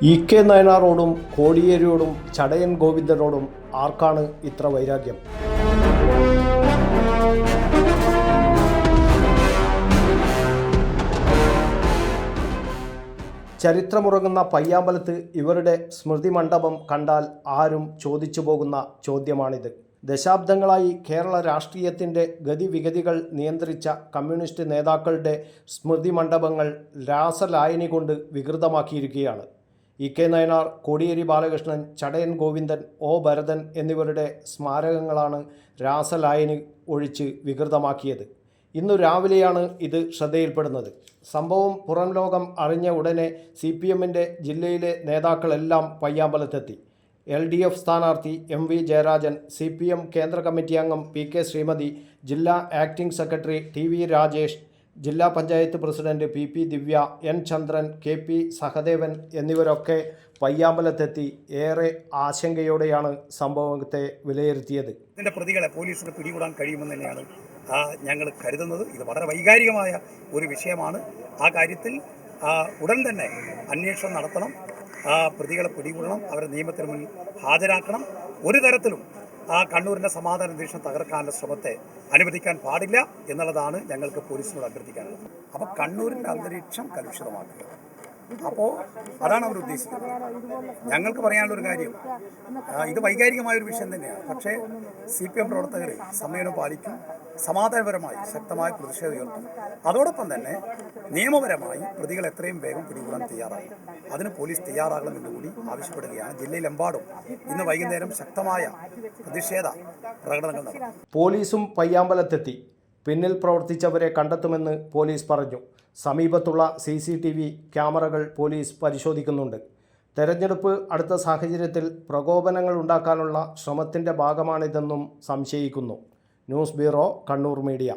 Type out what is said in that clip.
ഇ.കെ. നയനാരോടും കോടിയേരിയോടും ചടയൻ ഗോവിന്ദനോടും ആർക്കാണ് ഇത്ര വൈരാഗ്യം? ചരിത്രമുറങ്ങുന്ന പയ്യാമ്പലത്ത് ഇവരുടെ സ്മൃതി മണ്ഡപം കണ്ടാൽ ആരും ചോദിച്ചു പോകുന്ന ചോദ്യമാണിത്. ദശാബ്ദങ്ങളായി കേരള രാഷ്ട്രീയത്തിൻ്റെ ഗതിവിഗതികൾ നിയന്ത്രിച്ച കമ്മ്യൂണിസ്റ്റ് നേതാക്കളുടെ സ്മൃതി മണ്ഡപങ്ങൾ രാസലായനി കൊണ്ട് വികൃതമാക്കിയിരിക്കുകയാണ്. ഇ.കെ. നയനാർ, കോടിയേരി ബാലകൃഷ്ണൻ, ചടയൻ ഗോവിന്ദൻ, ഒ. ഭരതൻ എന്നിവരുടെ സ്മാരകങ്ങളാണ് രാസലായനി ഒഴിച്ച് വികൃതമാക്കിയത്. ഇന്നു രാവിലെയാണ് ഇത് ശ്രദ്ധയിൽപ്പെടുന്നത്. സംഭവം പുറം ലോകം അറിഞ്ഞ ഉടനെ CPMൻ്റെ ജില്ലയിലെ നേതാക്കളെല്ലാം പയ്യാമ്പലത്തെത്തി. LDF സ്ഥാനാർത്ഥി MV ജയരാജൻ, CPM കേന്ദ്ര കമ്മിറ്റി അംഗം PK ശ്രീമതി, ജില്ലാ ആക്ടിംഗ് സെക്രട്ടറി TV രാജേഷ്, ജില്ലാ പഞ്ചായത്ത് പ്രസിഡന്റ് PP ദിവ്യ, N ചന്ദ്രൻ, KP സഹദേവൻ എന്നിവരൊക്കെ പയ്യാമ്പലത്തെത്തി ഏറെ ആശങ്കയോടെയാണ് സംഭവത്തെ വിലയിരുത്തിയത്. ഇതിൻ്റെ പ്രതികളെ പോലീസിന് പിടികൂടാൻ കഴിയുമെന്ന് തന്നെയാണ് ഞങ്ങൾ കരുതുന്നത്. ഇത് വളരെ വൈകാരികമായ ഒരു വിഷയമാണ്. ആ കാര്യത്തിൽ ഉടൻ തന്നെ അന്വേഷണം നടത്തണം. പ്രതികളെ പിടികൂടണം, അവരെ നിയമത്തിന് മുന്നിൽ ഹാജരാക്കണം. ഒരു തരത്തിലും കണ്ണൂരിൻ്റെ സമാധാന അന്തരീക്ഷം തകർക്കാനുള്ള ശ്രമത്തെ അനുവദിക്കാൻ പാടില്ല എന്നുള്ളതാണ് ഞങ്ങൾക്ക് പോലീസിനോട് അഭ്യർത്ഥിക്കാനുള്ളത്. അപ്പോൾ കണ്ണൂരിൻ്റെ അന്തരീക്ഷം കലുഷിതമാക്കുക, അപ്പോൾ അതാണ് അവർ ഉദ്ദേശിക്കുന്നത്. ഞങ്ങൾക്ക് പറയാനുള്ളൊരു കാര്യം, ഇത് വൈകാരികമായൊരു വിഷയം തന്നെയാണ്. പക്ഷേ CPM പ്രവർത്തകർ സംയമനം പാലിക്കും, സമാധാനപരമായി ശക്തമായ പ്രതിഷേധം ഉയർത്തും. അതോടൊപ്പം തന്നെ നിയമപരമായി പ്രതികൾ എത്രയും വേഗം പിടികൂടാൻ തയ്യാറാകും. അതിന് പോലീസ് തയ്യാറാകണമെന്ന് കൂടി ആവശ്യപ്പെടുകയാണ്. ജില്ലയിലെമ്പാടും ഇന്ന് വൈകുന്നേരം ശക്തമായ പ്രതിഷേധ പ്രകടനങ്ങൾ നടക്കും. പോലീസും പയ്യാമ്പലത്തെത്തി. പിന്നിൽ പ്രവർത്തിച്ചവരെ കണ്ടെത്തുമെന്ന് പോലീസ് പറഞ്ഞു. സമീപത്തുള്ള CCTV ക്യാമറകൾ പോലീസ് പരിശോധിക്കുന്നുണ്ട്. തെരഞ്ഞെടുപ്പ് അടുത്ത സാഹചര്യത്തിൽ പ്രകോപനങ്ങൾ ഉണ്ടാക്കാനുള്ള ശ്രമത്തിൻ്റെ ഭാഗമാണിതെന്നും സംശയിക്കുന്നു. News bureau, Kannur media.